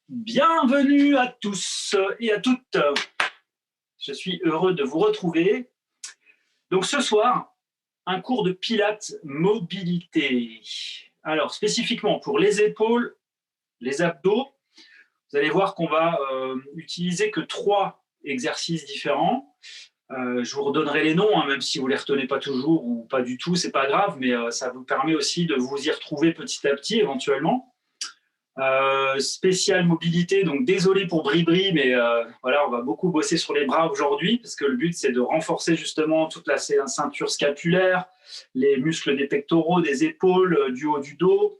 Bienvenue à tous et à toutes. Je suis heureux de vous retrouver. Donc ce soir, un cours de pilates mobilité. Alors spécifiquement pour les épaules, les abdos, vous allez voir qu'on va utiliser que 3 exercices différents. Je vous redonnerai les noms, hein, même si vous ne les retenez pas toujours ou pas du tout, c'est pas grave, mais ça vous permet aussi de vous y retrouver petit à petit éventuellement. Spécial mobilité, donc désolé pour Bribri, mais voilà, on va beaucoup bosser sur les bras aujourd'hui parce que le but c'est de renforcer justement toute la ceinture scapulaire, les muscles des pectoraux, des épaules, du haut du dos,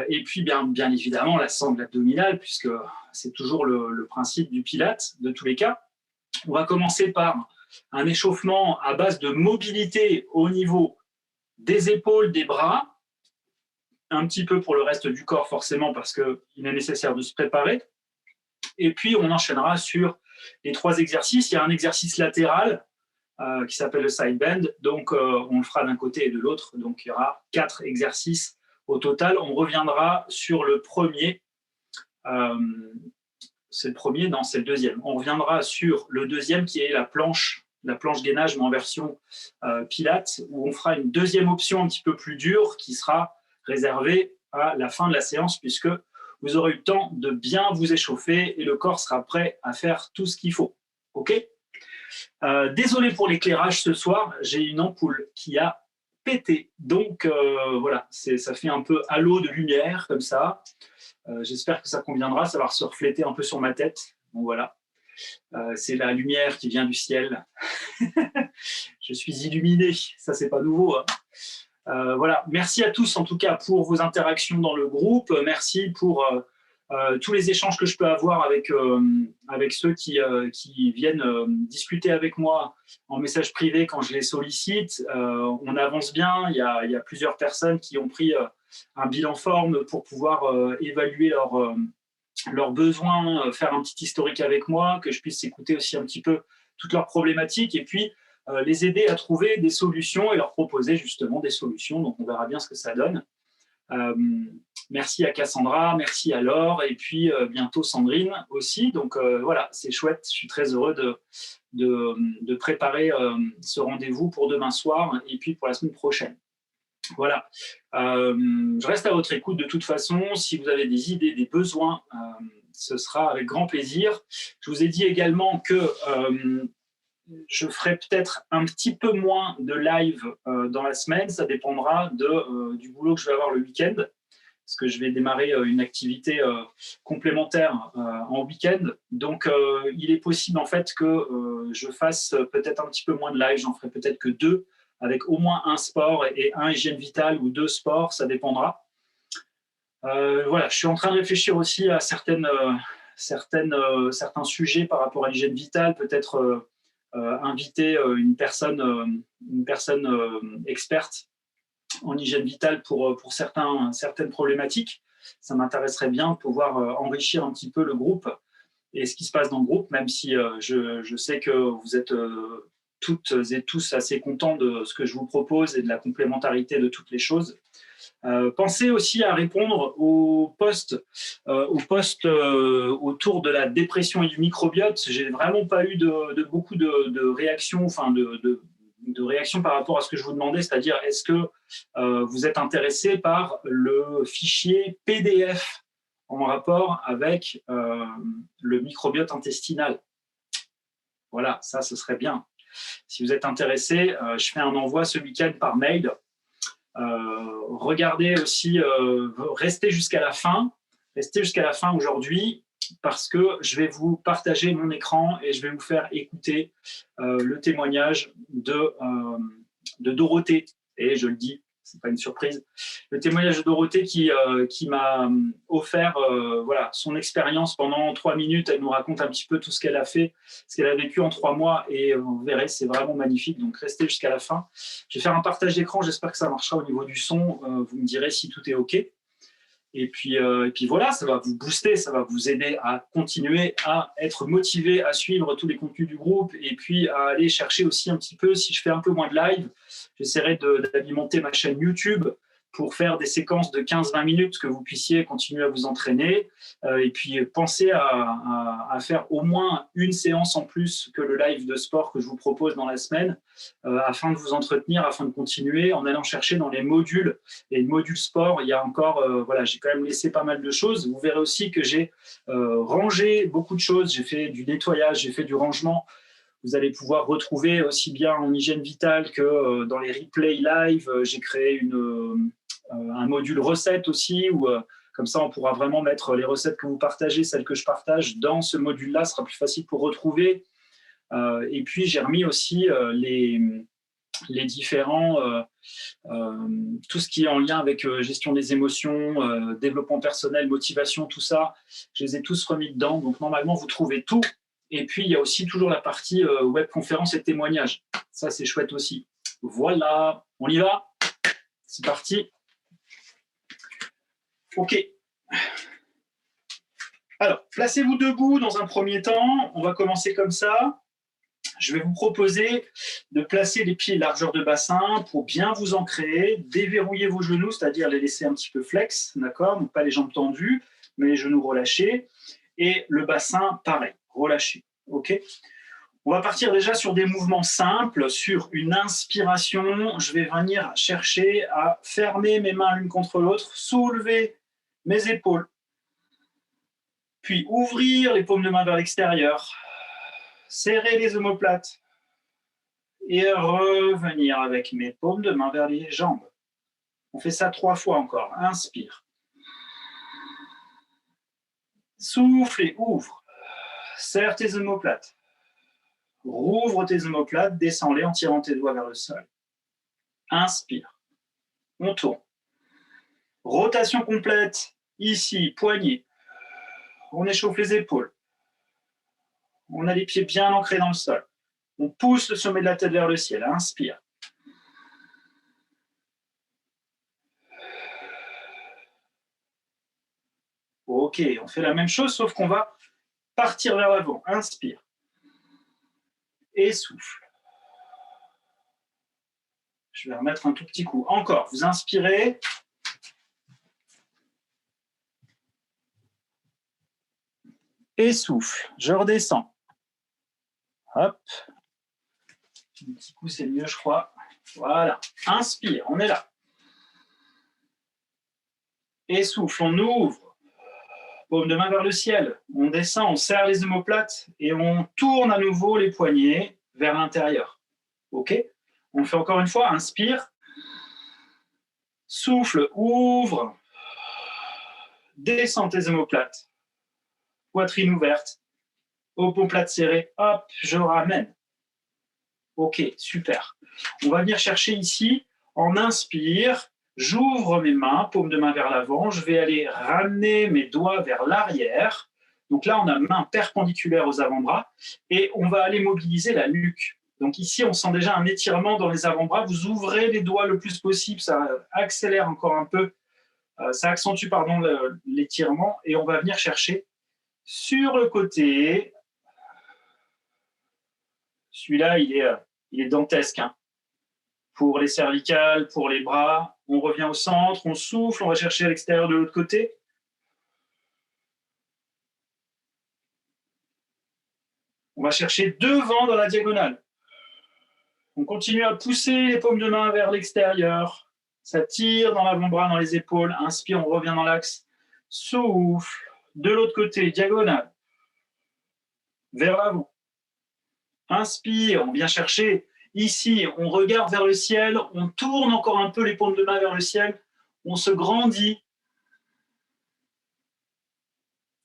et puis bien évidemment la sangle abdominale puisque c'est toujours le principe du pilate de tous les cas. On va commencer par un échauffement à base de mobilité au niveau des épaules, des bras, un petit peu pour le reste du corps forcément parce qu'il est nécessaire de se préparer. Et puis on enchaînera sur les 3 exercices. Il y a un exercice latéral qui s'appelle le side bend, donc on le fera d'un côté et de l'autre, donc il y aura 4 exercices au total. On reviendra sur le premier, c'est le premier, non c'est le deuxième. On reviendra sur le deuxième qui est la planche gainage mais en version pilates, où on fera une deuxième option un petit peu plus dure qui sera réservé à la fin de la séance puisque vous aurez eu le temps de bien vous échauffer et le corps sera prêt à faire tout ce qu'il faut. Ok ? Désolé pour l'éclairage ce soir, j'ai une ampoule qui a pété. Donc voilà, ça fait un peu halo de lumière comme ça. J'espère que ça conviendra, ça va se refléter un peu sur ma tête. Bon voilà, c'est la lumière qui vient du ciel. Je suis illuminé, ça c'est pas nouveau, hein. Voilà, merci à tous en tout cas pour vos interactions dans le groupe. Merci pour tous les échanges que je peux avoir avec ceux qui viennent discuter avec moi en message privé quand je les sollicite. On avance bien, il y a plusieurs personnes qui ont pris un bilan forme pour pouvoir évaluer leurs besoins, faire un petit historique avec moi, que je puisse écouter aussi un petit peu toutes leurs problématiques et puis les aider à trouver des solutions et leur proposer justement des solutions. Donc, on verra bien ce que ça donne. Merci à Cassandra, merci à Laure et puis bientôt Sandrine aussi. Donc, voilà, c'est chouette. Je suis très heureux de préparer ce rendez-vous pour demain soir et puis pour la semaine prochaine. Voilà. Je reste à votre écoute de toute façon. Si vous avez des idées, des besoins, ce sera avec grand plaisir. Je vous ai dit également que je ferai peut-être un petit peu moins de live dans la semaine. Ça dépendra du boulot que je vais avoir le week-end, parce que je vais démarrer une activité complémentaire en week-end. Donc, il est possible en fait que je fasse peut-être un petit peu moins de live. J'en ferai peut-être que 2, avec au moins un sport et un hygiène vitale ou 2 sports, ça dépendra. Voilà, je suis en train de réfléchir aussi à certains sujets par rapport à l'hygiène vitale, peut-être inviter une personne experte en hygiène vitale pour certaines problématiques. Ça m'intéresserait bien de pouvoir enrichir un petit peu le groupe et ce qui se passe dans le groupe, même si je sais que vous êtes toutes et tous assez contents de ce que je vous propose et de la complémentarité de toutes les choses. Pensez aussi à répondre aux posts autour de la dépression et du microbiote. J'ai vraiment pas eu beaucoup de réactions, enfin de réactions par rapport à ce que je vous demandais, c'est-à-dire est-ce que vous êtes intéressé par le fichier PDF en rapport avec le microbiote intestinal. Voilà, ça, ce serait bien. Si vous êtes intéressé, je fais un envoi ce week-end par mail. Regardez aussi, restez jusqu'à la fin aujourd'hui parce que je vais vous partager mon écran et je vais vous faire écouter le témoignage de Dorothée. Et je le dis, c'est pas une surprise. Le témoignage de Dorothée qui m'a offert voilà, son expérience pendant 3 minutes. Elle nous raconte un petit peu tout ce qu'elle a fait, ce qu'elle a vécu en 3 mois et vous verrez, c'est vraiment magnifique. Donc, restez jusqu'à la fin. Je vais faire un partage d'écran. J'espère que ça marchera au niveau du son. Vous me direz si tout est OK. Et puis voilà, ça va vous booster, ça va vous aider à continuer à être motivé, à suivre tous les contenus du groupe et puis à aller chercher aussi un petit peu, si je fais un peu moins de live, j'essaierai d'alimenter ma chaîne YouTube pour faire des séquences de 15-20 minutes, que vous puissiez continuer à vous entraîner. Et puis, pensez à faire au moins une séance en plus que le live de sport que je vous propose dans la semaine, afin de vous entretenir, afin de continuer, en allant chercher dans les modules. Et le module sport, il y a encore, voilà, j'ai quand même laissé pas mal de choses. Vous verrez aussi que j'ai rangé beaucoup de choses. J'ai fait du nettoyage, j'ai fait du rangement. Vous allez pouvoir retrouver aussi bien en hygiène vitale que dans les replays live. J'ai créé un module recettes aussi, où comme ça, on pourra vraiment mettre les recettes que vous partagez, celles que je partage, dans ce module-là. Ce sera plus facile pour retrouver. Et puis, j'ai remis aussi les différents, tout ce qui est en lien avec gestion des émotions, développement personnel, motivation, tout ça. Je les ai tous remis dedans. Donc, normalement, vous trouvez tout. Et puis, il y a aussi toujours la partie webconférence et témoignages. Ça, c'est chouette aussi. Voilà, on y va. C'est parti. OK. Alors, placez-vous debout dans un premier temps. On va commencer comme ça. Je vais vous proposer de placer les pieds largeur de bassin pour bien vous ancrer, déverrouiller vos genoux, c'est-à-dire les laisser un petit peu flex, d'accord? Donc, pas les jambes tendues, mais les genoux relâchés. Et le bassin, pareil, relâché. OK? On va partir déjà sur des mouvements simples. Sur une inspiration, je vais venir chercher à fermer mes mains l'une contre l'autre, soulever mes épaules, puis ouvrir les paumes de main vers l'extérieur, serrer les omoplates et revenir avec mes paumes de main vers les jambes. On fait ça 3 fois encore. Inspire. Souffle et ouvre. Serre tes omoplates. Rouvre tes omoplates, descends-les en tirant tes doigts vers le sol. Inspire. On tourne. Rotation complète. Ici, poignet. On échauffe les épaules. On a les pieds bien ancrés dans le sol. On pousse le sommet de la tête vers le ciel. Inspire. OK, on fait la même chose, sauf qu'on va partir vers l'avant. Inspire. Et souffle. Je vais remettre un tout petit coup. Encore, vous inspirez. Et souffle. Je redescends. Hop. Un petit coup, c'est mieux, je crois. Voilà. Inspire, on est là. Et souffle, on ouvre. Paume de main vers le ciel. On descend, on serre les omoplates et on tourne à nouveau les poignets vers l'intérieur. OK? On fait encore une fois. Inspire. Souffle, ouvre. Descends tes omoplates. Poitrine ouverte. Omoplate serrée. Hop, je ramène. OK, super. On va venir chercher ici. En inspire, j'ouvre mes mains, paume de main vers l'avant. Je vais aller ramener mes doigts vers l'arrière. Donc là, on a main perpendiculaire aux avant-bras. Et on va aller mobiliser la nuque. Donc ici, on sent déjà un étirement dans les avant-bras. Vous ouvrez les doigts le plus possible. Ça accélère encore un peu. Ça accentue, pardon, l'étirement. Et on va venir chercher sur le côté. Celui-là, il est dantesque. Hein. Pour les cervicales, pour les bras, on revient au centre, on souffle, on va chercher à l'extérieur de l'autre côté. On va chercher devant dans la diagonale. On continue à pousser les paumes de main vers l'extérieur. Ça tire dans l'avant-bras, dans les épaules. Inspire, on revient dans l'axe. Souffle. De l'autre côté, diagonale. Vers l'avant. Inspire, on vient chercher. Ici, on regarde vers le ciel. On tourne encore un peu les paumes de main vers le ciel. On se grandit.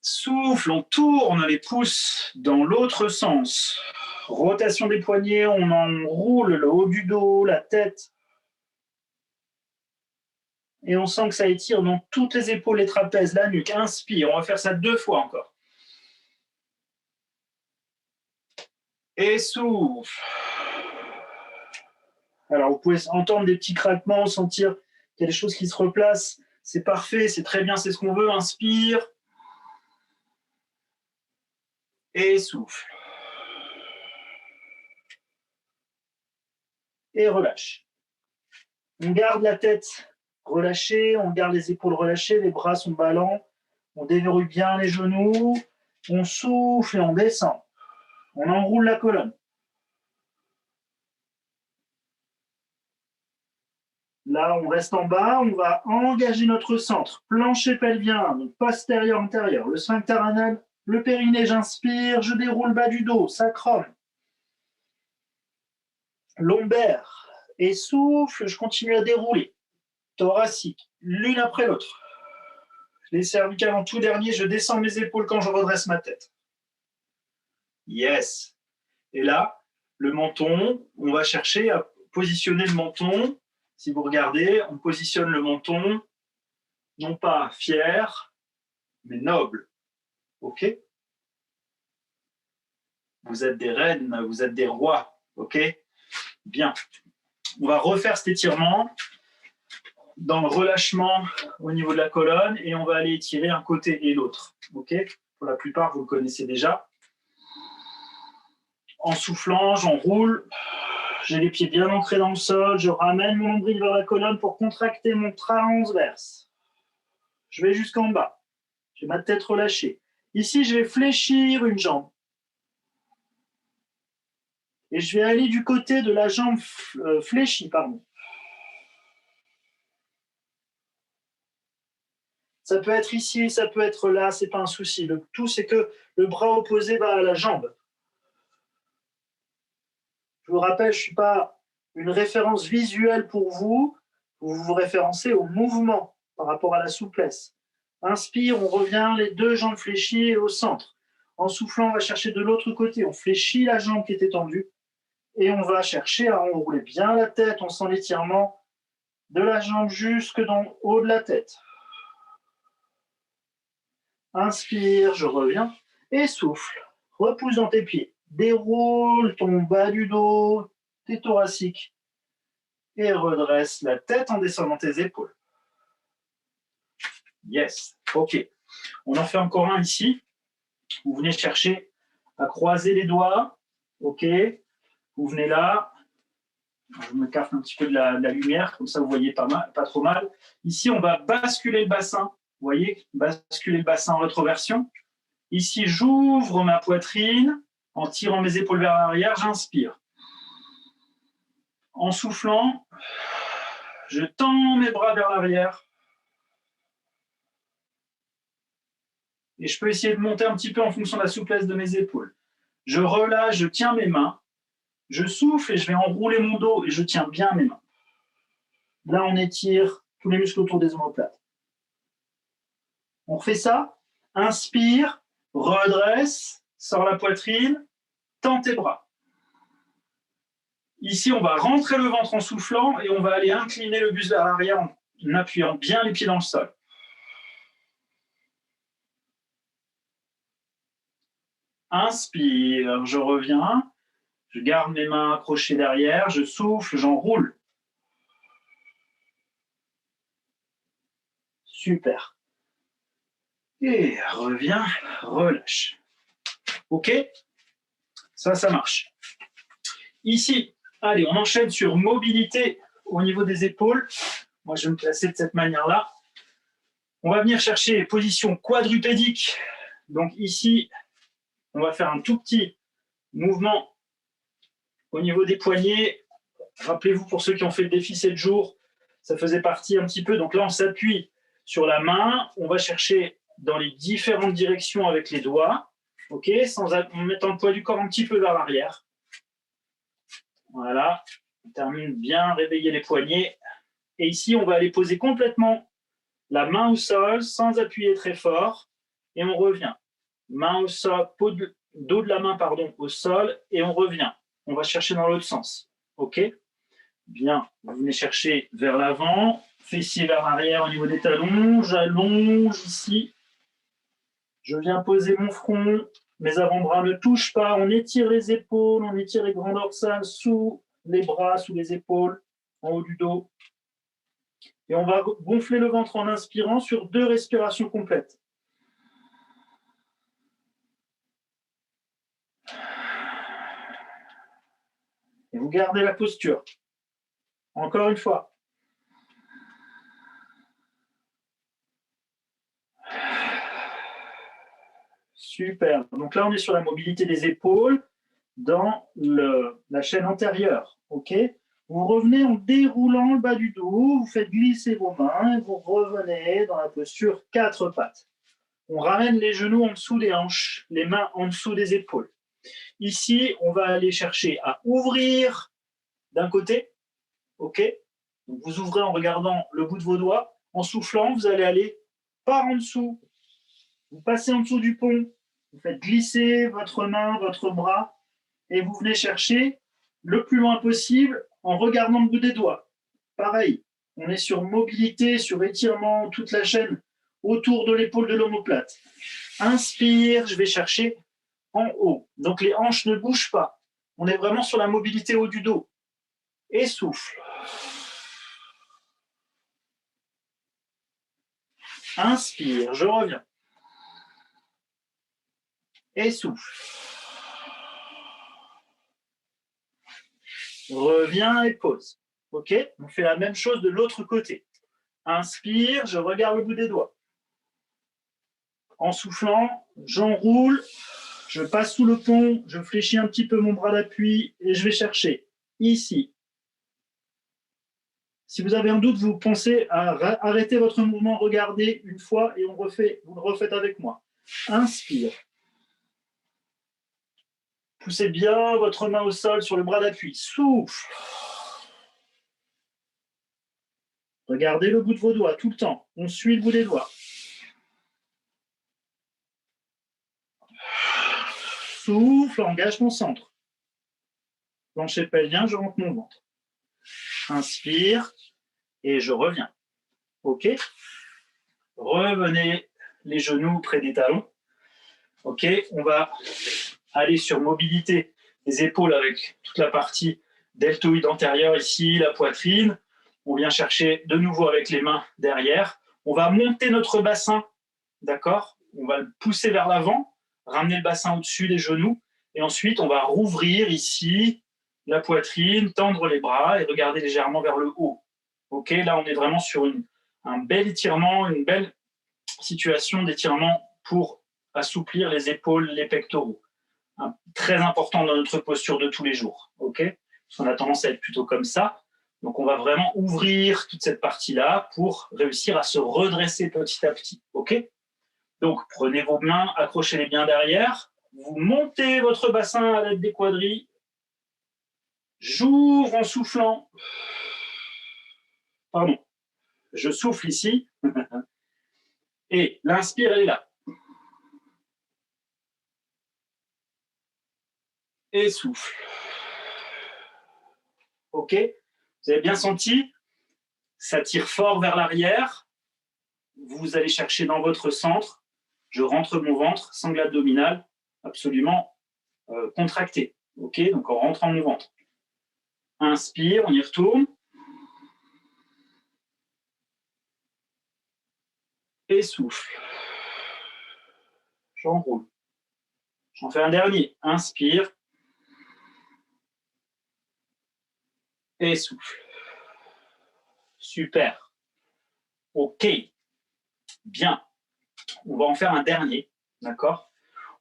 Souffle, on tourne les pouces dans l'autre sens. Rotation des poignets, on enroule le haut du dos, la tête. Et on sent que ça étire dans toutes les épaules, les trapèzes, la nuque. Inspire, on va faire ça 2 fois encore. Et souffle. Alors, vous pouvez entendre des petits craquements, sentir qu'il y a des choses qui se replacent. C'est parfait, c'est très bien, c'est ce qu'on veut. Inspire. Et souffle. Et relâche. On garde la tête relâché, on garde les épaules relâchées, les bras sont ballants, on déverrouille bien les genoux, on souffle et on descend. On enroule la colonne. Là, on reste en bas, on va engager notre centre. Plancher pelvien, donc postérieur-antérieur. Le sphincter anal, le périnée, j'inspire, je déroule bas du dos, sacrum. Lombaire, et souffle, je continue à dérouler. Thoracique, l'une après l'autre. Les cervicales en tout dernier, je descends mes épaules quand je redresse ma tête. Yes. Et là, le menton, on va chercher à positionner le menton. Si vous regardez, on positionne le menton, non pas fier, mais noble. OK? Vous êtes des reines, vous êtes des rois. OK? Bien. On va refaire cet étirement dans le relâchement au niveau de la colonne et on va aller étirer un côté et l'autre. OK? Pour la plupart, vous le connaissez déjà. En soufflant, j'enroule. J'ai les pieds bien ancrés dans le sol. Je ramène mon nombril vers la colonne pour contracter mon transverse. Je vais jusqu'en bas. J'ai ma tête relâchée. Ici, je vais fléchir une jambe. Et je vais aller du côté de la jambe fléchie, pardon. Ça peut être ici, ça peut être là, c'est pas un souci. Le tout, c'est que le bras opposé va à la jambe. Je vous rappelle, je ne suis pas une référence visuelle pour vous. Vous vous référencez au mouvement par rapport à la souplesse. Inspire, on revient, les deux jambes fléchies et au centre. En soufflant, on va chercher de l'autre côté. On fléchit la jambe qui était tendue et on va chercher à enrouler bien la tête. On sent l'étirement de la jambe jusque dans le haut de la tête. Inspire, je reviens et souffle. Repousse dans tes pieds. Déroule ton bas du dos, tes thoraciques et redresse la tête en descendant tes épaules. Yes, ok. On en fait encore un ici. Vous venez chercher à croiser les doigts. Ok. Vous venez là. Je me carte un petit peu de la lumière, comme ça vous voyez pas trop mal. Ici, on va basculer le bassin. Vous voyez, basculer le bassin en rétroversion. Ici, j'ouvre ma poitrine en tirant mes épaules vers l'arrière, j'inspire. En soufflant, je tends mes bras vers l'arrière. Et je peux essayer de monter un petit peu en fonction de la souplesse de mes épaules. Je relâche, je tiens mes mains. Je souffle et je vais enrouler mon dos et je tiens bien mes mains. Là, on étire tous les muscles autour des omoplates. On fait ça. Inspire, redresse, sors la poitrine, tends tes bras. Ici, on va rentrer le ventre en soufflant et on va aller incliner le buste vers l'arrière en appuyant bien les pieds dans le sol. Inspire, je reviens. Je garde mes mains accrochées derrière, je souffle, j'enroule. Super. Et reviens, relâche. OK? Ça marche. Ici, allez, on enchaîne sur mobilité au niveau des épaules. Moi, je vais me placer de cette manière-là. On va venir chercher position quadrupédique. Donc ici, on va faire un tout petit mouvement au niveau des poignets. Rappelez-vous, pour ceux qui ont fait le défi 7 jours, ça faisait partie un petit peu. Donc là, on s'appuie sur la main. On va chercher dans les différentes directions avec les doigts, ok, en mettant le poids du corps un petit peu vers l'arrière. Voilà. On termine bien, réveiller les poignets. Et ici, on va aller poser complètement la main au sol sans appuyer très fort. Et on revient. Main au sol, dos de la main, pardon, au sol. Et on revient. On va chercher dans l'autre sens. OK? Bien. Vous venez chercher vers l'avant. Fessier vers l'arrière au niveau des talons. J'allonge ici. Je viens poser mon front. Mes avant-bras ne touchent pas. On étire les épaules. On étire les grands dorsales sous les bras, sous les épaules, en haut du dos. Et on va gonfler le ventre en inspirant sur 2 respirations complètes. Et vous gardez la posture. Encore une fois. Super. Donc là, on est sur la mobilité des épaules dans la chaîne antérieure. OK? Vous revenez en déroulant le bas du dos, vous faites glisser vos mains et vous revenez dans la posture 4 pattes. On ramène les genoux en dessous des hanches, les mains en dessous des épaules. Ici, on va aller chercher à ouvrir d'un côté. OK? Donc vous ouvrez en regardant le bout de vos doigts. En soufflant, vous allez aller par en dessous. Vous passez en dessous du pont. Vous faites glisser votre main, votre bras et vous venez chercher le plus loin possible en regardant le bout des doigts. Pareil, on est sur mobilité, sur étirement, toute la chaîne autour de l'épaule de l'omoplate. Inspire, je vais chercher en haut. Donc les hanches ne bougent pas. On est vraiment sur la mobilité haut du dos. Et souffle. Inspire, je reviens. Et souffle. Reviens et pose. OK? On fait la même chose de l'autre côté. Inspire, je regarde le bout des doigts. En soufflant, j'enroule, je passe sous le pont, je fléchis un petit peu mon bras d'appui et je vais chercher ici. Si vous avez un doute, vous pensez à arrêter votre mouvement, regardez une fois et vous le refaites avec moi. Inspire. Poussez bien votre main au sol sur le bras d'appui. Souffle. Regardez le bout de vos doigts tout le temps. On suit le bout des doigts. Souffle, engage mon centre. Plancher pelvien, je rentre mon ventre. Inspire et je reviens. OK? Revenez les genoux près des talons. OK? On va aller sur mobilité des épaules avec toute la partie deltoïde antérieure ici, la poitrine. On vient chercher de nouveau avec les mains derrière. On va monter notre bassin, d'accord? On va le pousser vers l'avant, ramener le bassin au-dessus des genoux. Et ensuite, on va rouvrir ici la poitrine, tendre les bras et regarder légèrement vers le haut. OK? Là, on est vraiment sur un bel étirement, une belle situation d'étirement pour assouplir les épaules, les pectoraux. Très important dans notre posture de tous les jours. OK? Parce qu'on a tendance à être plutôt comme ça. Donc, on va vraiment ouvrir toute cette partie-là pour réussir à se redresser petit à petit. OK? Donc, prenez vos mains, accrochez-les bien derrière. Vous montez votre bassin à l'aide des quadrilles. J'ouvre en soufflant. Pardon. Je souffle ici. Et l'inspire, elle est là. Et souffle. OK? Vous avez bien senti? Ça tire fort vers l'arrière. Vous allez chercher dans votre centre. Je rentre mon ventre, sangle abdominal, absolument contracté. OK? Donc, en rentrant mon ventre. Inspire, on y retourne. Et souffle. J'enroule. J'en fais un dernier. Inspire. Et souffle. Super. OK. Bien. On va en faire un dernier. D'accord?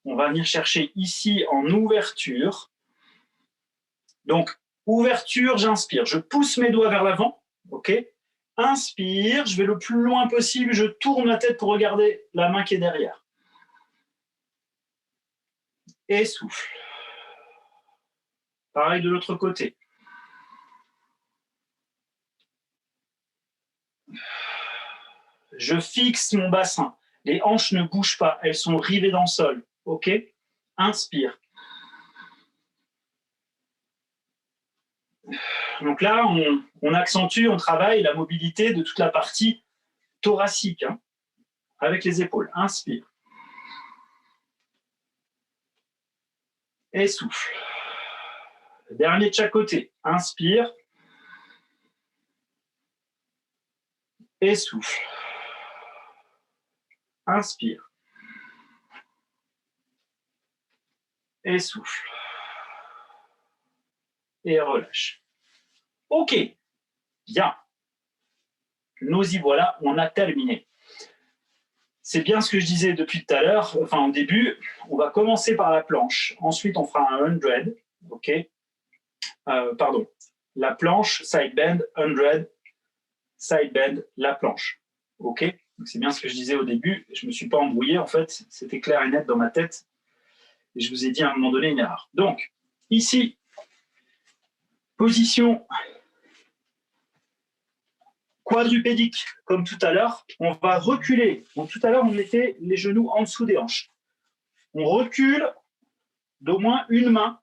On va venir chercher ici en ouverture. Donc, ouverture, j'inspire. Je pousse mes doigts vers l'avant. OK? Inspire, je vais le plus loin possible. Je tourne la tête pour regarder la main qui est derrière. Et souffle. Pareil de l'autre côté. Je fixe mon bassin. Les hanches ne bougent pas. Elles sont rivées dans le sol. OK? Inspire. Donc là, on accentue, on travaille la mobilité de toute la partie thoracique, hein, avec les épaules. Inspire. Et souffle. Dernier de chaque côté. Inspire. Et souffle. Inspire. Et souffle. Et relâche. OK. Bien. Nous y voilà, on a terminé. c'est bien ce que je disais depuis tout à l'heure, enfin au début, on va commencer par la planche. Ensuite, on fera un 100, ok, pardon, la planche, side bend, 100, side bend, la planche, ok. C'est bien ce que je disais au début, je ne me suis pas embrouillé, en fait, c'était clair et net dans ma tête, et je vous ai dit à un moment donné une erreur. Donc, ici, position quadrupédique, comme tout à l'heure, on va reculer. Donc, tout à l'heure, on mettait les genoux en dessous des hanches. On recule d'au moins une main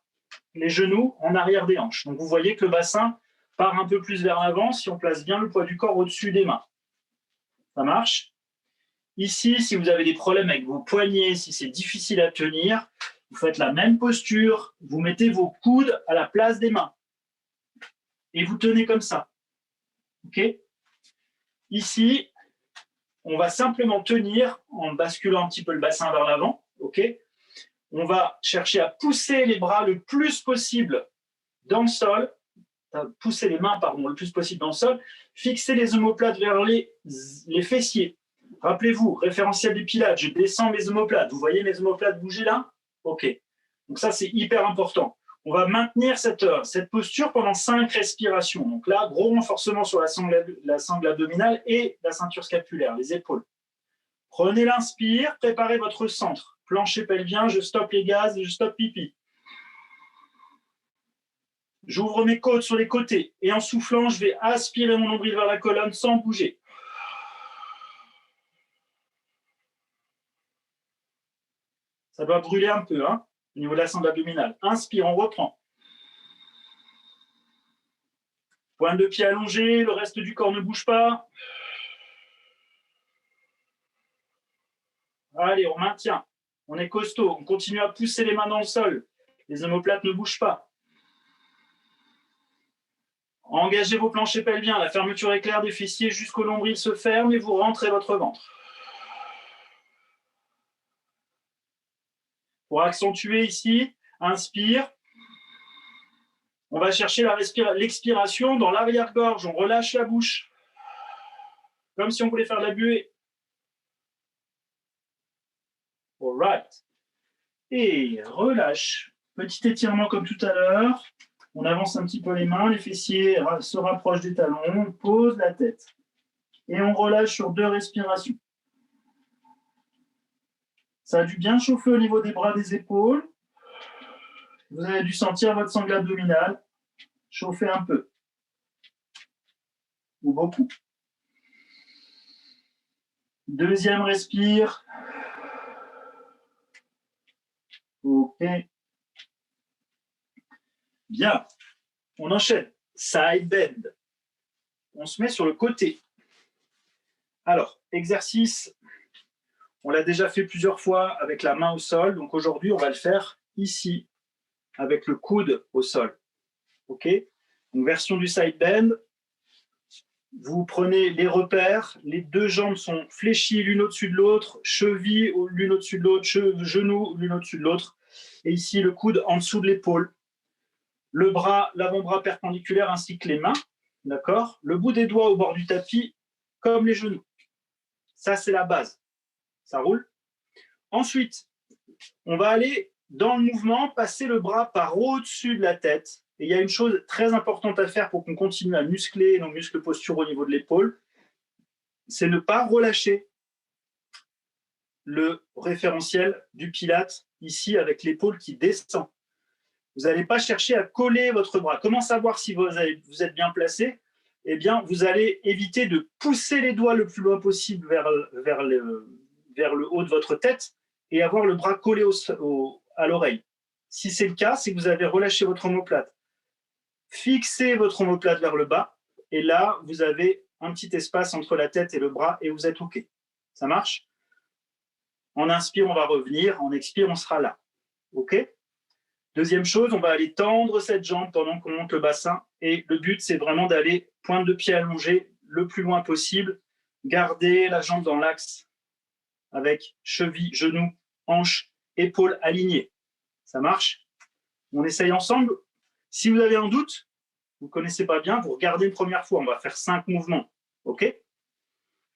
les genoux en arrière des hanches. Donc, vous voyez que le bassin part un peu plus vers l'avant si on place bien le poids du corps au-dessus des mains. Ça marche? Ici, si vous avez des problèmes avec vos poignets, si c'est difficile à tenir, vous faites la même posture, vous mettez vos coudes à la place des mains. Et vous tenez comme ça. OK? Ici, on va simplement tenir en basculant un petit peu le bassin vers l'avant. OK? On va chercher à pousser les bras le plus possible dans le sol, pousser les mains, pardon, le plus possible dans le sol, fixer les omoplates vers les fessiers. Rappelez-vous, référentiel du pilates, je descends mes omoplates. Vous voyez mes omoplates bouger là? OK. Donc ça, c'est hyper important. On va maintenir cette posture pendant 5 respirations. Donc là, gros renforcement sur la sangle abdominale et la ceinture scapulaire, les épaules. Prenez l'inspire, préparez votre centre. Plancher pelvien, je stoppe les gaz et je stoppe pipi. J'ouvre mes côtes sur les côtés et en soufflant, je vais aspirer mon nombril vers la colonne sans bouger. Ça doit brûler un peu, hein, au niveau de la sangle abdominale. Inspire, on reprend. Pointe de pied allongée, le reste du corps ne bouge pas. Allez, on maintient. On est costaud. On continue à pousser les mains dans le sol. Les omoplates ne bougent pas. Engagez vos planchers pelviens. La fermeture éclair des fessiers jusqu'au nombril se ferme et vous rentrez votre ventre. Pour accentuer ici, inspire. On va chercher l'expiration dans l'arrière-gorge. On relâche la bouche. Comme si on voulait faire de la buée. All right. Et relâche. Petit étirement comme tout à l'heure. On avance un petit peu les mains, les fessiers se rapprochent des talons, on pose la tête. Et on relâche sur 2 respirations. Ça a dû bien chauffer au niveau des bras, des épaules. Vous avez dû sentir votre sangle abdominale chauffer un peu. Ou beaucoup. Deuxième respire. OK. Bien. On enchaîne. Side bend. On se met sur le côté. Alors, exercice, on l'a déjà fait plusieurs fois avec la main au sol. Donc aujourd'hui, on va le faire ici, avec le coude au sol. OK? Donc version du side bend. Vous prenez les repères, les 2 jambes sont fléchies l'une au-dessus de l'autre, chevilles l'une au-dessus de l'autre, genoux l'une au-dessus de l'autre. Et ici, le coude en dessous de l'épaule. Le bras, l'avant-bras perpendiculaire ainsi que les mains. D'accord? Le bout des doigts au bord du tapis, comme les genoux. Ça, c'est la base. Ça roule? Ensuite, on va aller dans le mouvement, passer le bras par au-dessus de la tête. Et il y a une chose très importante à faire pour qu'on continue à muscler nos muscles posturaux au niveau de l'épaule, c'est ne pas relâcher le référentiel du Pilate ici avec l'épaule qui descend. Vous n'allez pas chercher à coller votre bras. Comment savoir si vous êtes bien placé? Eh bien, vous allez éviter de pousser les doigts le plus loin possible vers le haut de votre tête et avoir le bras collé à l'oreille. Si c'est le cas, c'est que vous avez relâché votre omoplate. Fixez votre omoplate vers le bas et là, vous avez un petit espace entre la tête et le bras et vous êtes OK. Ça marche? En inspire, on va revenir. En expire, on sera là. OK? Deuxième chose, on va aller tendre cette jambe pendant qu'on monte le bassin. Et le but, c'est vraiment d'aller pointe de pied allongée le plus loin possible. Garder la jambe dans l'axe avec cheville, genou, hanche, épaules alignées. Ça marche? On essaye ensemble. Si vous avez un doute, vous ne connaissez pas bien, vous regardez une première fois. On va faire 5 mouvements. OK?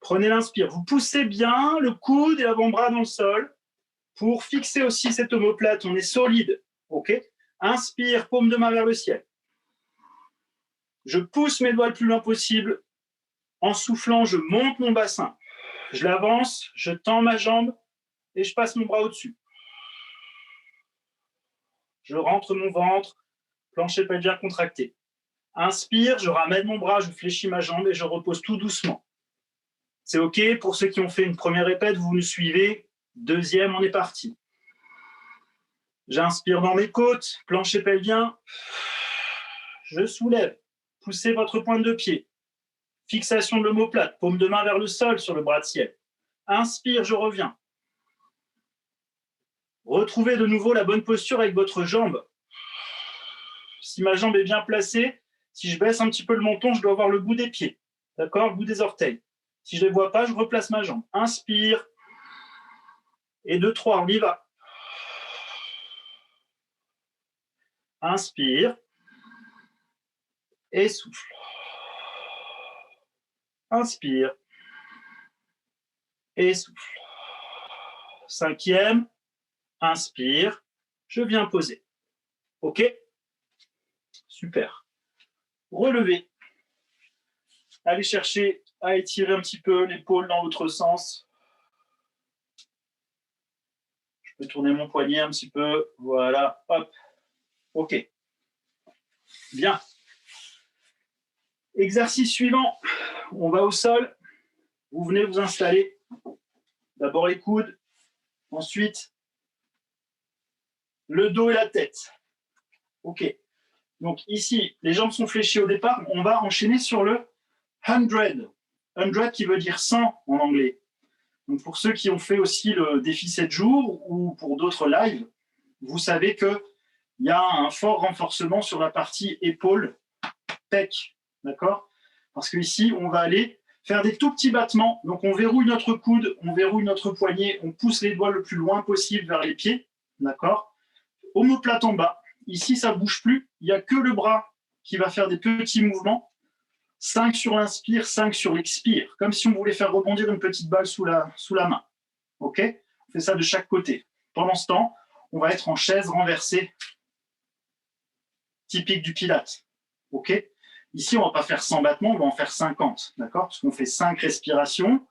Prenez l'inspire. Vous poussez bien le coude et l'avant-bras dans le sol pour fixer aussi cette omoplate. On est solide. OK? Inspire, paume de main vers le ciel. Je pousse mes doigts le plus loin possible. En soufflant, je monte mon bassin. Je l'avance, je tends ma jambe et je passe mon bras au-dessus. Je rentre mon ventre, plancher pelvien contracté. Inspire, je ramène mon bras, je fléchis ma jambe et je repose tout doucement. C'est OK. Pour ceux qui ont fait une première répète, vous nous suivez. Deuxième, on est parti. J'inspire dans mes côtes, plancher pelvien. Je soulève. Poussez votre pointe de pied. Fixation de l'omoplate, paume de main vers le sol sur le bras de ciel. Inspire, je reviens. Retrouvez de nouveau la bonne posture avec votre jambe. Si ma jambe est bien placée, si je baisse un petit peu le menton, je dois avoir le bout des pieds. D'accord? Le bout des orteils. Si je ne les vois pas, je replace ma jambe. Inspire. Et 2, 3, on y va. Inspire. Et souffle. Inspire. Et souffle. Cinquième. Inspire. Je viens poser. OK? Super. Relevez. Allez chercher à étirer un petit peu l'épaule dans l'autre sens. Je peux tourner mon poignet un petit peu. Voilà. Hop. OK. Bien. Exercice suivant. On va au sol. Vous venez vous installer. D'abord les coudes. Ensuite, le dos et la tête. OK. Donc ici, les jambes sont fléchies au départ. On va enchaîner sur le 100. 100 qui veut dire 100 en anglais. Donc pour ceux qui ont fait aussi le défi 7 jours ou pour d'autres lives, vous savez qu'il y a un fort renforcement sur la partie épaule, pec. D'accord? Parce qu'ici, on va aller faire des tout petits battements. Donc on verrouille notre coude, on verrouille notre poignet, on pousse les doigts le plus loin possible vers les pieds. D'accord? Omoplate en bas. Ici, ça ne bouge plus. Il n'y a que le bras qui va faire des petits mouvements. 5 sur l'inspire, 5 sur l'expire. Comme si on voulait faire rebondir une petite balle sous la main. OK? On fait ça de chaque côté. Pendant ce temps, on va être en chaise renversée, typique du Pilates. OK? Ici, on ne va pas faire 100 battements, on va en faire 50. D'accord? Parce qu'on fait 5 respirations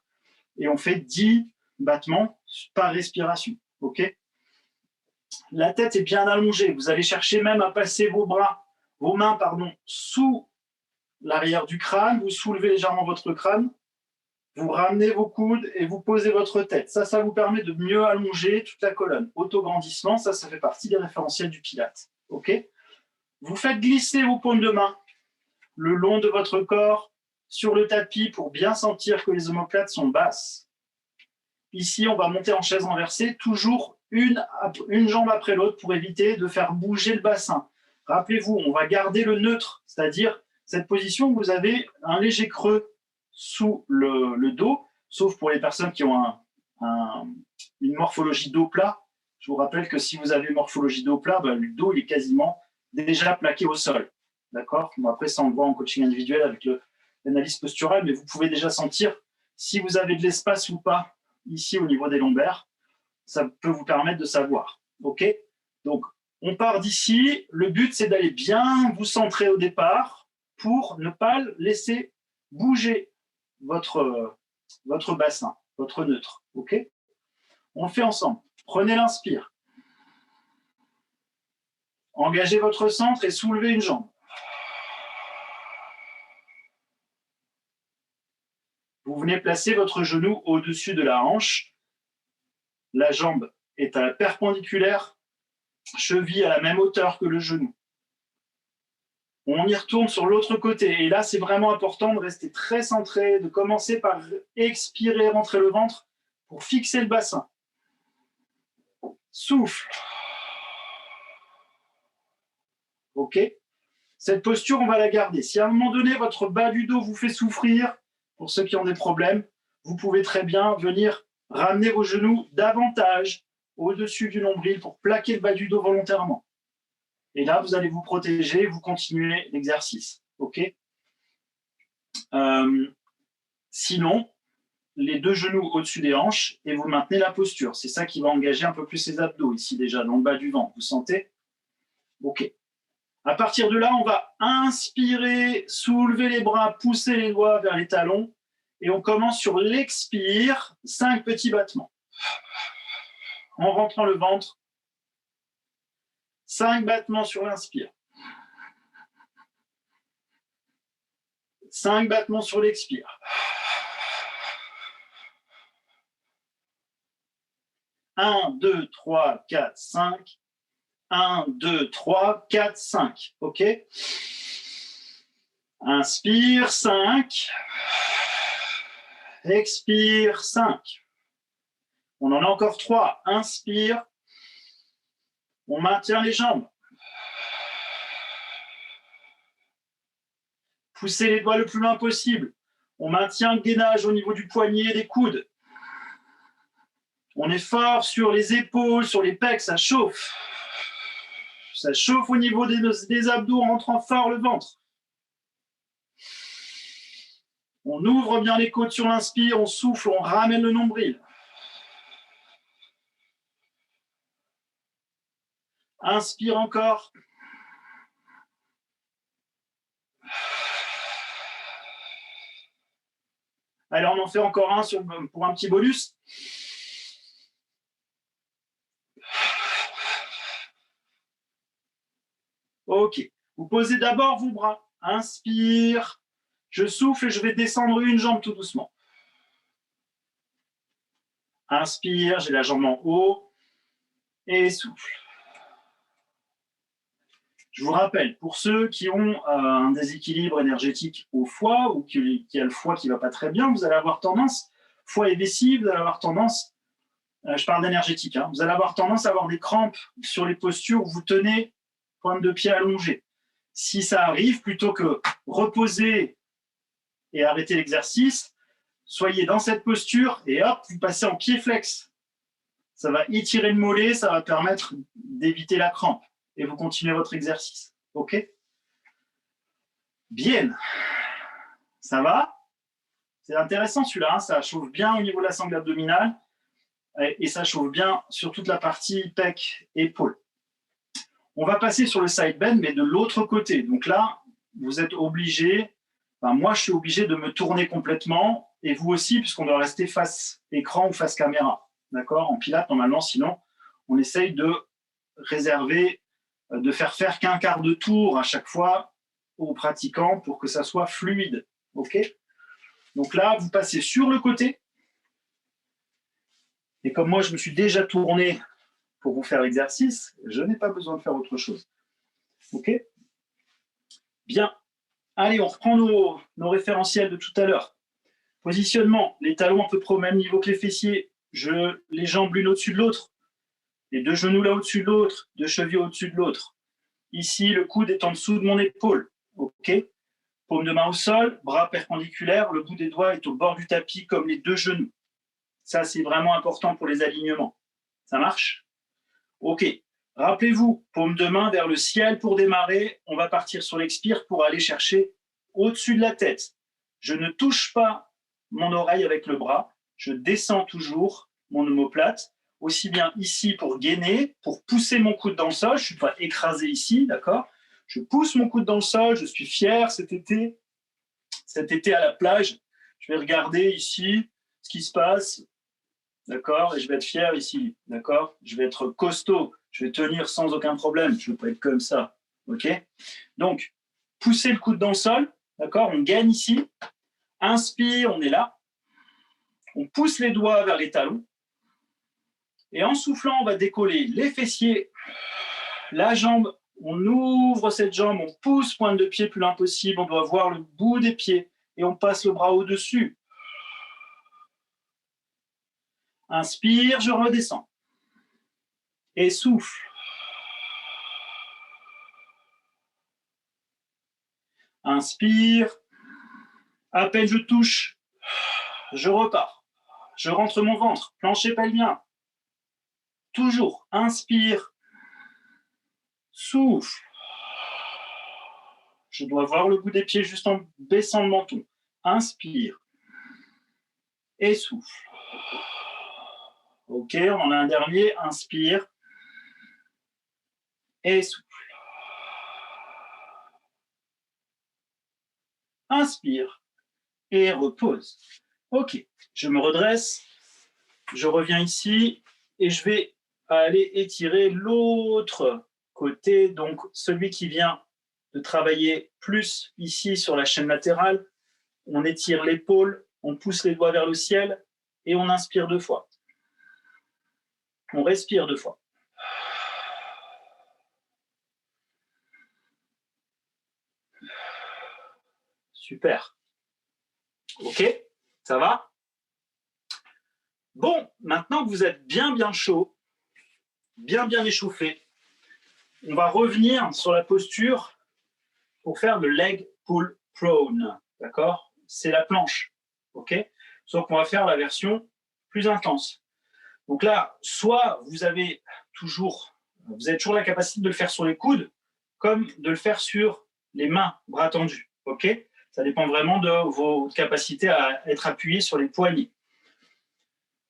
et on fait 10 battements par respiration. OK? La tête est bien allongée. Vous allez chercher même à passer vos mains, sous l'arrière du crâne. Vous soulevez légèrement votre crâne. Vous ramenez vos coudes et vous posez votre tête. Ça vous permet de mieux allonger toute la colonne. Autograndissement, ça fait partie des référentiels du Pilates. OK? Vous faites glisser vos paumes de main le long de votre corps sur le tapis pour bien sentir que les omoplates sont basses. Ici, on va monter en chaise renversée, toujours une jambe après l'autre pour éviter de faire bouger le bassin. Rappelez-vous, on va garder le neutre, c'est-à-dire cette position où vous avez un léger creux sous le dos, sauf pour les personnes qui ont une morphologie dos plat. Je vous rappelle que si vous avez une morphologie dos plat, le dos il est quasiment déjà plaqué au sol. D'accord? Bon, après, ça on le voit en coaching individuel avec l'analyse posturale, mais vous pouvez déjà sentir si vous avez de l'espace ou pas ici au niveau des lombaires. Ça peut vous permettre de savoir. OK? Donc, on part d'ici. Le but, c'est d'aller bien vous centrer au départ pour ne pas laisser bouger votre bassin, votre neutre. OK? On le fait ensemble. Prenez l'inspire. Engagez votre centre et soulevez une jambe. Vous venez placer votre genou au-dessus de la hanche. La jambe est à la perpendiculaire, cheville à la même hauteur que le genou. On y retourne sur l'autre côté. Et là, c'est vraiment important de rester très centré, de commencer par expirer, rentrer le ventre pour fixer le bassin. Souffle. OK? Cette posture, on va la garder. Si à un moment donné, votre bas du dos vous fait souffrir, pour ceux qui ont des problèmes, vous pouvez très bien venir ramener vos genoux davantage au-dessus du nombril pour plaquer le bas du dos volontairement. Et là, vous allez vous protéger, vous continuez l'exercice. OK? Sinon, les deux genoux au-dessus des hanches et vous maintenez la posture. C'est ça qui va engager un peu plus les abdos ici déjà, dans le bas du ventre. Vous sentez? OK. À partir de là, on va inspirer, soulever les bras, pousser les doigts vers les talons et on commence sur l'expire, 5 petits battements. En rentrant le ventre, 5 battements sur l'inspire. 5 battements sur l'expire. 1, 2, 3, 4, 5. 1, 2, 3, 4, 5. OK? Inspire, 5. Expire, 5. On en a encore 3. Inspire. On maintient les jambes. Poussez les doigts le plus loin possible. On maintient le gainage au niveau du poignet et des coudes. On est fort sur les épaules, sur les pecs, ça chauffe. Ça chauffe au niveau des abdos en rentrant fort le ventre. On ouvre bien les côtes sur l'inspire, on souffle, on ramène le nombril. Inspire encore. Allez, on en fait encore un pour un petit bonus. OK. Vous posez d'abord vos bras. Inspire. Je souffle et je vais descendre une jambe tout doucement. Inspire, j'ai la jambe en haut. Et souffle. Je vous rappelle, pour ceux qui ont un déséquilibre énergétique au foie ou qui a le foie qui ne va pas très bien, vous allez avoir tendance, foie et vessie, vous allez avoir tendance, je parle d'énergétique, hein, vous allez avoir tendance à avoir des crampes sur les postures où vous tenez pointe de pied allongée. Si ça arrive, plutôt que reposer et arrêter l'exercice, soyez dans cette posture et hop, vous passez en pied flex. Ça va étirer le mollet, ça va permettre d'éviter la crampe. Et vous continuez votre exercice. OK? Bien. Ça va? C'est intéressant celui-là, hein, ça chauffe bien au niveau de la sangle abdominale et ça chauffe bien sur toute la partie pec, épaule. On va passer sur le side bend, mais de l'autre côté. Donc là, vous êtes obligé, enfin, moi je suis obligé de me tourner complètement et vous aussi, puisqu'on doit rester face écran ou face caméra. D'accord? En pilates, normalement, sinon, on essaye de réserver, de faire qu'un quart de tour à chaque fois aux pratiquants pour que ça soit fluide. OK? Donc là, vous passez sur le côté. Et comme moi, je me suis déjà tourné pour vous faire l'exercice, je n'ai pas besoin de faire autre chose. OK? Bien. Allez, on reprend nos référentiels de tout à l'heure. Positionnement, les talons à peu près au même niveau que les fessiers, les jambes l'une au-dessus de l'autre, les deux genoux là au-dessus de l'autre, deux chevilles au-dessus de l'autre. Ici, le coude est en dessous de mon épaule. OK? Paume de main au sol, bras perpendiculaires, le bout des doigts est au bord du tapis comme les deux genoux. Ça, c'est vraiment important pour les alignements. Ça marche? OK. Rappelez-vous, paume de main vers le ciel pour démarrer. On va partir sur l'expire pour aller chercher au-dessus de la tête. Je ne touche pas mon oreille avec le bras. Je descends toujours mon omoplate, aussi bien ici pour gainer, pour pousser mon coude dans le sol. Je ne suis pas écrasé ici, d'accord? Je pousse mon coude dans le sol. Je suis fier cet été à la plage. Je vais regarder ici ce qui se passe. D'accord? Et je vais être fier ici. D'accord? Je vais être costaud. Je vais tenir sans aucun problème. Je ne veux pas être comme ça. OK? Donc, poussez le coude dans le sol. D'accord? On gagne ici. Inspire, on est là. On pousse les doigts vers les talons. Et en soufflant, on va décoller les fessiers, la jambe. On ouvre cette jambe, on pousse pointe de pied plus loin possible. On doit voir le bout des pieds. Et on passe le bras au-dessus. Inspire, je redescends. Et souffle. Inspire. À peine je touche, je repars. Je rentre mon ventre, plancher pelvien. Toujours, inspire. Souffle. Je dois voir le bout des pieds juste en baissant le menton. Inspire. et souffle. Ok, on en a un dernier, inspire et souffle. Inspire et repose. Ok, je me redresse, je reviens ici et je vais aller étirer l'autre côté, donc celui qui vient de travailler plus ici sur la chaîne latérale. On étire l'épaule, on pousse les doigts vers le ciel et on inspire 2 fois. On respire 2 fois. Super. Ok, ça va? Bon, maintenant que vous êtes bien chaud, bien échauffé, on va revenir sur la posture pour faire le leg pull prone. D'accord? C'est la planche. Ok? Sauf qu'on va faire la version plus intense. Donc là, soit vous avez toujours la capacité de le faire sur les coudes, comme de le faire sur les mains, bras tendus. Ok? Ça dépend vraiment de vos capacités à être appuyé sur les poignets.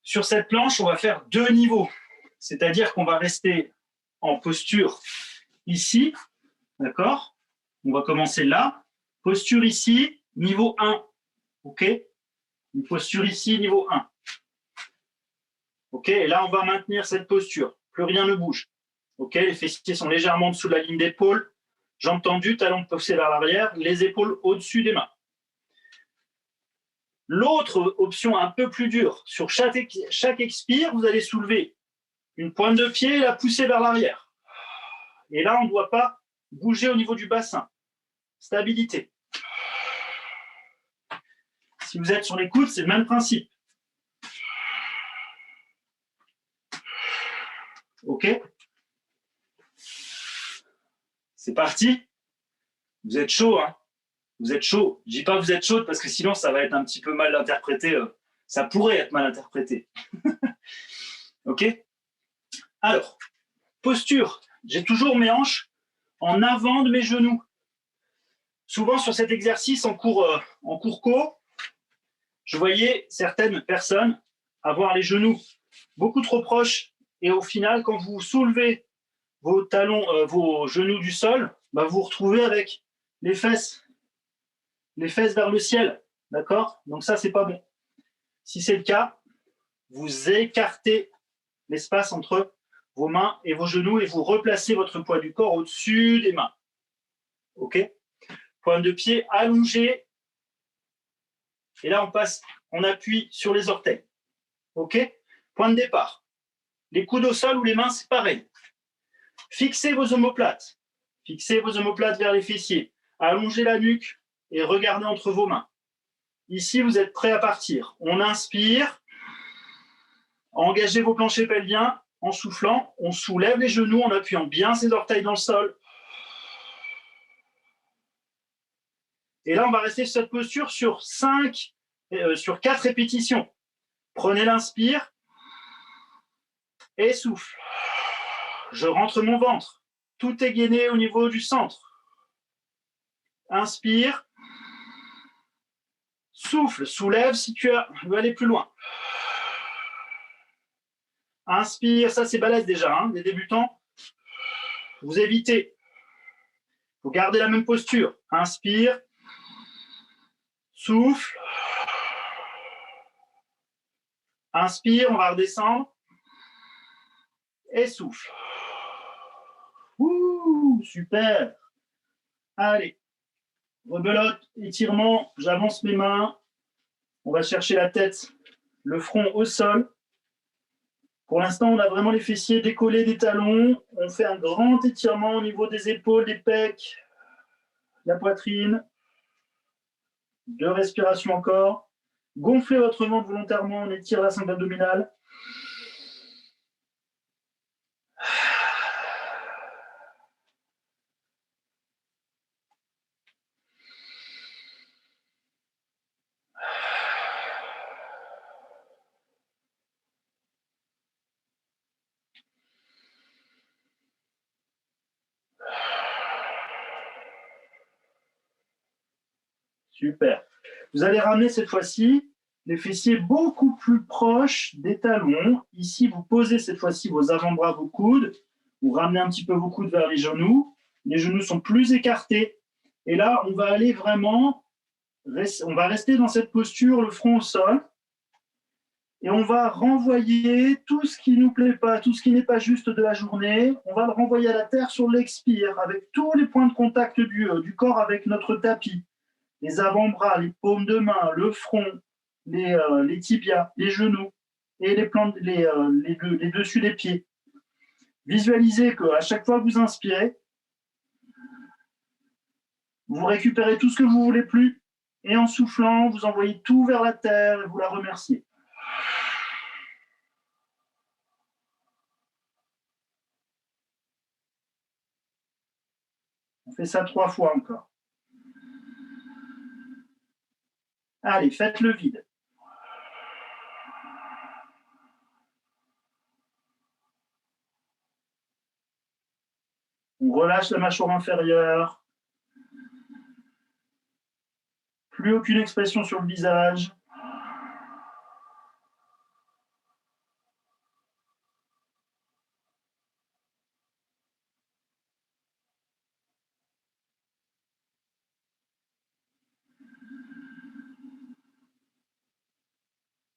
Sur cette planche, on va faire 2 niveaux. C'est-à-dire qu'on va rester en posture ici, d'accord? On va commencer là. Posture ici, niveau 1. OK? Une posture ici, niveau 1. OK? Et là, on va maintenir cette posture. Plus rien ne bouge. OK? Les fessiers sont légèrement en dessous de la ligne d'épaule. Jambes tendues, talons poussés vers l'arrière, les épaules au-dessus des mains. L'autre option un peu plus dure, sur chaque expire, vous allez soulever une pointe de pied et la pousser vers l'arrière. Et là, on ne doit pas bouger au niveau du bassin. Stabilité. Si vous êtes sur les coudes, c'est le même principe. OK? C'est parti. Vous êtes chaud, hein? Vous êtes chaud. Je ne dis pas que vous êtes chaude parce que sinon, ça va être un petit peu mal interprété. Ça pourrait être mal interprété. OK? Alors, posture. J'ai toujours mes hanches en avant de mes genoux. Souvent, sur cet exercice en cours co, je voyais certaines personnes avoir les genoux beaucoup trop proches et au final, quand vous soulevez vos talons, vos genoux du sol, bah, vous vous retrouvez avec les fesses vers le ciel, d'accord? Donc ça, c'est pas bon. Si c'est le cas, vous écartez l'espace entre vos mains et vos genoux et vous replacez votre poids du corps au-dessus des mains. OK? Pointe de pied allongée. Et là, on appuie sur les orteils. OK? Point de départ. Les coudes au sol ou les mains, c'est pareil. Fixez vos omoplates. Fixez vos omoplates vers les fessiers. Allongez la nuque et regardez entre vos mains. Ici, vous êtes prêts à partir. On inspire. Engagez vos planchers pelviens en soufflant. On soulève les genoux en appuyant bien ses orteils dans le sol. Et là, on va rester sur cette posture sur 4 répétitions. Prenez l'inspire et souffle. Je rentre mon ventre. Tout est gainé au niveau du centre. Inspire. Souffle, soulève si tu veux aller plus loin. Inspire, ça c'est balèze déjà, hein, les débutants. Vous évitez. Vous gardez la même posture. Inspire. Souffle. Inspire, on va redescendre. Et souffle. Ouh, super. Allez. Rebelote, étirement, j'avance mes mains. On va chercher la tête, le front au sol. Pour l'instant, on a vraiment les fessiers décollés des talons. On fait un grand étirement au niveau des épaules, des pecs, la poitrine. 2 respirations encore. Gonflez votre ventre volontairement, on étire la cingle abdominale. Super. Vous allez ramener cette fois-ci les fessiers beaucoup plus proches des talons. Ici, vous posez cette fois-ci vos avant-bras, vos coudes. Vous ramenez un petit peu vos coudes vers les genoux. Les genoux sont plus écartés. Et là, on va aller vraiment, on va rester dans cette posture, le front au sol. Et on va renvoyer tout ce qui ne nous plaît pas, tout ce qui n'est pas juste de la journée. On va le renvoyer à la terre sur l'expire, avec tous les points de contact du corps avec notre tapis. Les avant-bras, les paumes de main, le front, les tibias, les genoux et les dessus des pieds. Visualisez qu'à chaque fois que vous inspirez, vous récupérez tout ce que vous ne voulez plus et en soufflant, vous envoyez tout vers la terre et vous la remerciez. On fait ça 3 fois encore. Allez, faites le vide. On relâche la mâchoire inférieure. Plus aucune expression sur le visage.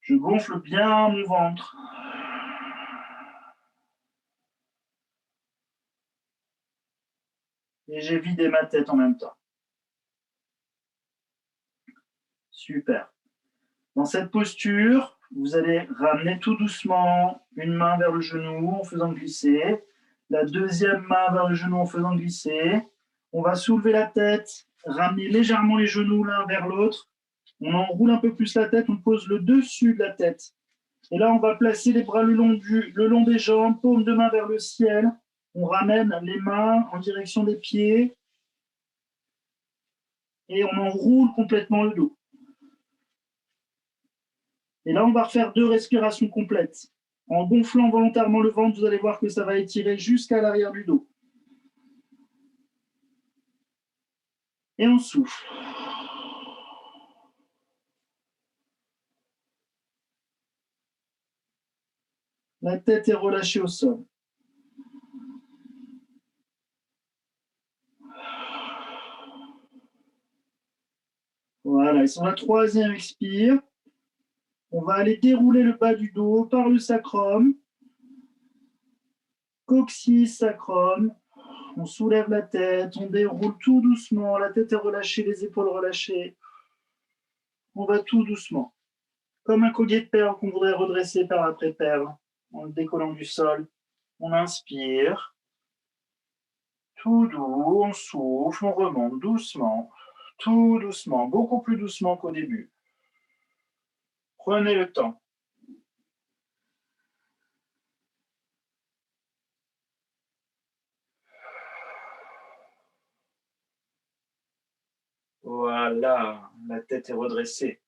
Je gonfle bien mon ventre. Et j'ai vidé ma tête en même temps. Super. Dans cette posture, vous allez ramener tout doucement une main vers le genou en faisant glisser, la deuxième main vers le genou en faisant glisser. On va soulever la tête, ramener légèrement les genoux l'un vers l'autre. On enroule un peu plus la tête, on pose le dessus de la tête. Et là, on va placer les bras le long des jambes, paume de main vers le ciel. On ramène les mains en direction des pieds et on enroule complètement le dos. Et là, on va refaire 2 respirations complètes. En gonflant volontairement le ventre, vous allez voir que ça va étirer jusqu'à l'arrière du dos. Et on souffle. La tête est relâchée au sol. Voilà, et sur la 3e expire, on va aller dérouler le bas du dos par le sacrum, coccyx, sacrum. On soulève la tête, on déroule tout doucement, la tête est relâchée, les épaules relâchées. On va tout doucement, comme un collier de perles qu'on voudrait redresser perle après perle, en le décollant du sol. On inspire, tout doux, on souffle, on remonte doucement, tout doucement, beaucoup plus doucement qu'au début. Prenez le temps. Voilà, la tête est redressée.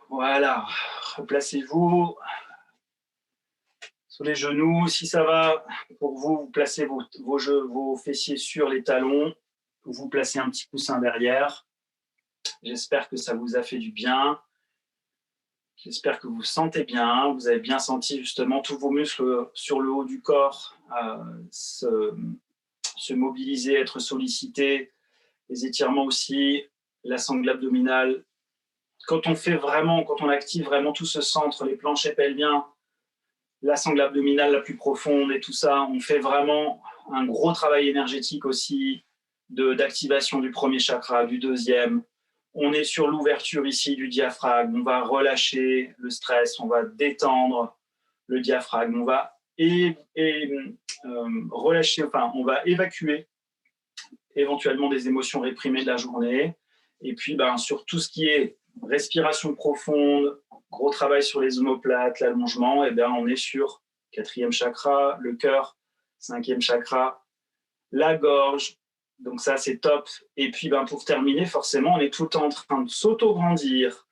Voilà, replacez-vous sur les genoux. Si ça va pour vous, vous placez vos fessiers sur les talons. Vous placez un petit coussin derrière. J'espère que ça vous a fait du bien. J'espère que vous vous sentez bien. Vous avez bien senti justement tous vos muscles sur le haut du corps se mobiliser, être sollicités. Les étirements aussi, la sangle abdominale. Quand on active vraiment tout ce centre, les planchers pelviens, la sangle abdominale la plus profonde et tout ça, on fait vraiment un gros travail énergétique aussi d'activation du premier chakra, du deuxième. On est sur l'ouverture ici du diaphragme, on va relâcher le stress, on va détendre le diaphragme, on va relâcher, enfin, on va évacuer éventuellement des émotions réprimées de la journée. Et puis, sur tout ce qui est respiration profonde, gros travail sur les omoplates, l'allongement, et on est sur 4e chakra, le cœur, 5e chakra, la gorge. Donc ça, c'est top. Et puis, pour terminer, forcément, on est tout le temps en train de s'auto-grandir.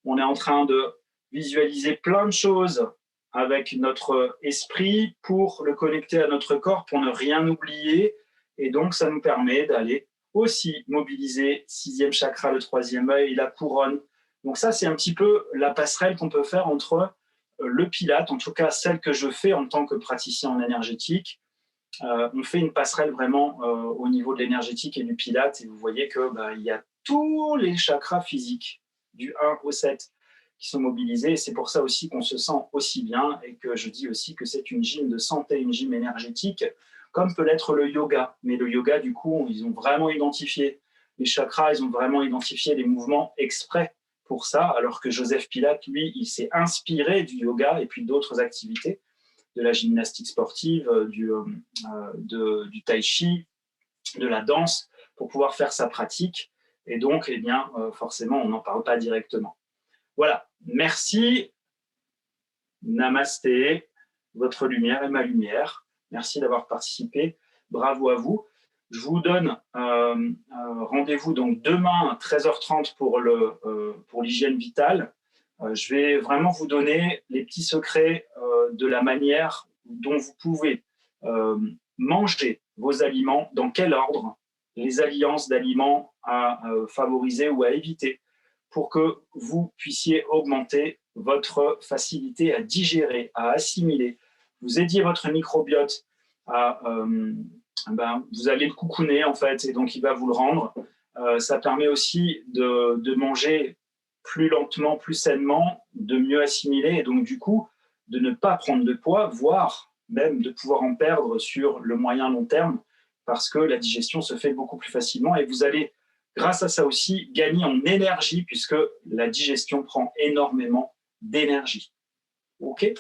On est en train de visualiser plein de choses avec notre esprit pour le connecter à notre corps, pour ne rien oublier. Et donc, ça nous permet d'aller aussi mobiliser sixième chakra, le troisième œil, la couronne. Donc ça, c'est un petit peu la passerelle qu'on peut faire entre le pilate, en tout cas celle que je fais en tant que praticien en énergétique. On fait une passerelle vraiment au niveau de l'énergétique et du pilate, et vous voyez que il y a tous les chakras physiques, du 1 au 7, qui sont mobilisés, et c'est pour ça aussi qu'on se sent aussi bien, et que je dis aussi que c'est une gym de santé, une gym énergétique, comme peut l'être le yoga. Mais le yoga, du coup, ils ont vraiment identifié les chakras, ils ont vraiment identifié les mouvements exprès pour ça, alors que Joseph Pilate, lui, il s'est inspiré du yoga et puis d'autres activités, de la gymnastique sportive, du tai chi, de la danse, pour pouvoir faire sa pratique. Et donc, eh bien, forcément, on n'en parle pas directement. Voilà, merci, namasté, votre lumière est ma lumière. Merci d'avoir participé, bravo à vous. Je vous donne rendez-vous donc demain à 13h30 pour l'hygiène vitale. Je vais vraiment vous donner les petits secrets de la manière dont vous pouvez manger vos aliments, dans quel ordre, les alliances d'aliments à favoriser ou à éviter, pour que vous puissiez augmenter votre facilité à digérer, à assimiler. Vous aidiez votre microbiote à... vous allez le coucouner, en fait, et donc il va vous le rendre. Ça permet aussi de manger plus lentement, plus sainement, de mieux assimiler, et donc du coup, de ne pas prendre de poids, voire même de pouvoir en perdre sur le moyen long terme, parce que la digestion se fait beaucoup plus facilement, et vous allez, grâce à ça aussi, gagner en énergie, puisque la digestion prend énormément d'énergie. OK ?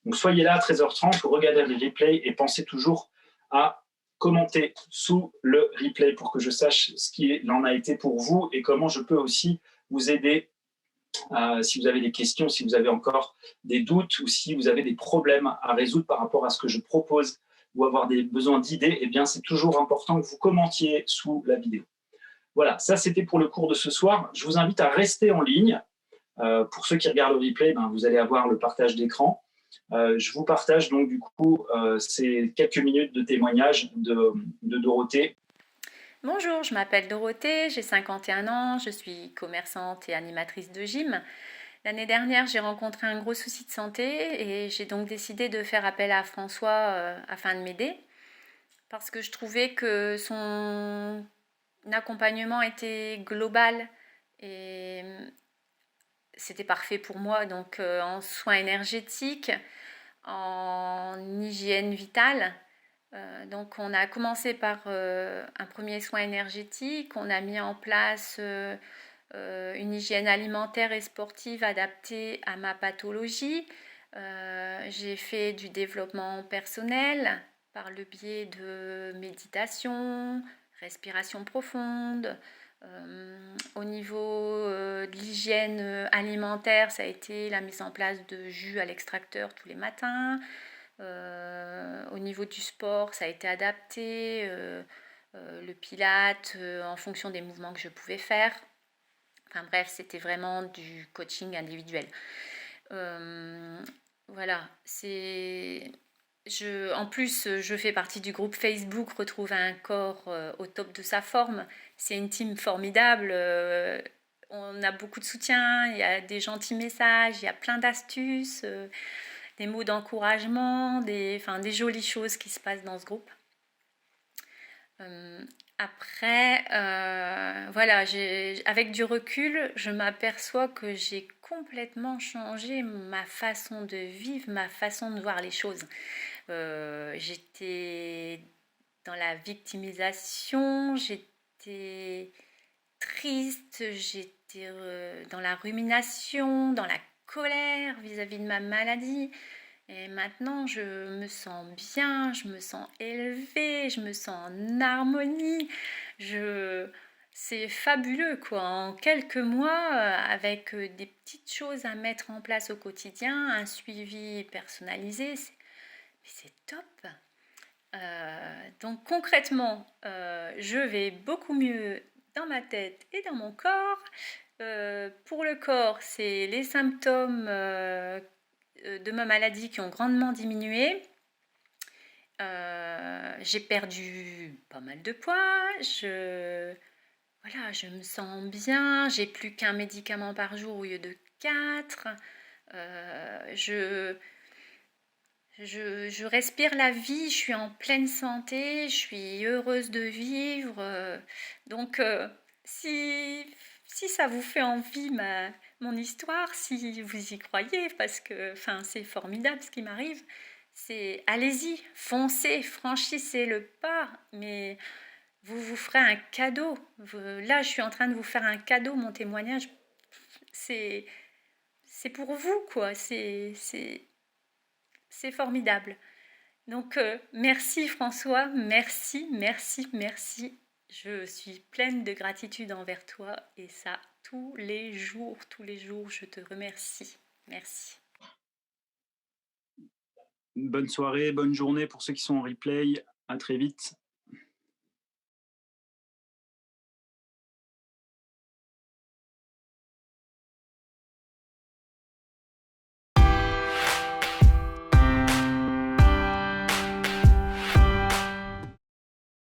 Donc soyez là à 13h30, regardez le replay et pensez toujours à commenter sous le replay pour que je sache ce qu'il en a été pour vous et comment je peux aussi vous aider. Si vous avez des questions, si vous avez encore des doutes ou si vous avez des problèmes à résoudre par rapport à ce que je propose ou avoir des besoins d'idées, eh bien c'est toujours important que vous commentiez sous la vidéo. Voilà, ça c'était pour le cours de ce soir. Je vous invite à rester en ligne. Pour ceux qui regardent le replay, vous allez avoir le partage d'écran. Je vous partage donc du coup ces quelques minutes de témoignage de Dorothée. Bonjour, je m'appelle Dorothée, j'ai 51 ans, je suis commerçante et animatrice de gym. L'année dernière, j'ai rencontré un gros souci de santé et j'ai donc décidé de faire appel à François afin de m'aider parce que je trouvais que son accompagnement était global et c'était parfait pour moi, donc en soins énergétiques, en hygiène vitale. Donc on a commencé par un premier soin énergétique, on a mis en place une hygiène alimentaire et sportive adaptée à ma pathologie. J'ai fait du développement personnel par le biais de méditation, respiration profonde. Au niveau de l'hygiène alimentaire, ça a été la mise en place de jus à l'extracteur tous les matins. Au niveau du sport, ça a été adapté, le pilate en fonction des mouvements que je pouvais faire. Enfin bref, c'était vraiment du coaching individuel. Voilà, en plus, je fais partie du groupe Facebook Retrouver un corps au top de sa forme. C'est une team formidable. On a beaucoup de soutien, il y a des gentils messages, il y a plein d'astuces, des mots d'encouragement, des jolies choses qui se passent dans ce groupe. Après, voilà, avec du recul, je m'aperçois que j'ai complètement changé ma façon de vivre, ma façon de voir les choses. J'étais dans la victimisation, j'étais triste, j'étais dans la rumination, dans la colère vis-à-vis de ma maladie. Et maintenant, je me sens bien, je me sens élevée, je me sens en harmonie. C'est fabuleux, quoi. En quelques mois, avec des petites choses à mettre en place au quotidien, un suivi personnalisé, c'est top. Donc concrètement, je vais beaucoup mieux dans ma tête et dans mon corps. Pour le corps, c'est les symptômes de ma maladie qui ont grandement diminué. J'ai perdu pas mal de poids, voilà, je me sens bien, j'ai plus qu'un médicament par jour au lieu de 4. Je respire la vie, je suis en pleine santé, je suis heureuse de vivre. Donc, si ça vous fait envie, mon histoire, si vous y croyez, parce que c'est formidable ce qui m'arrive, c'est allez-y, foncez, franchissez le pas, mais vous vous ferez un cadeau. Là, je suis en train de vous faire un cadeau, mon témoignage, c'est pour vous, quoi. C'est formidable. Donc, merci François, merci, merci, merci. Je suis pleine de gratitude envers toi et ça, tous les jours, je te remercie. Merci. Bonne soirée, bonne journée pour ceux qui sont en replay. À très vite.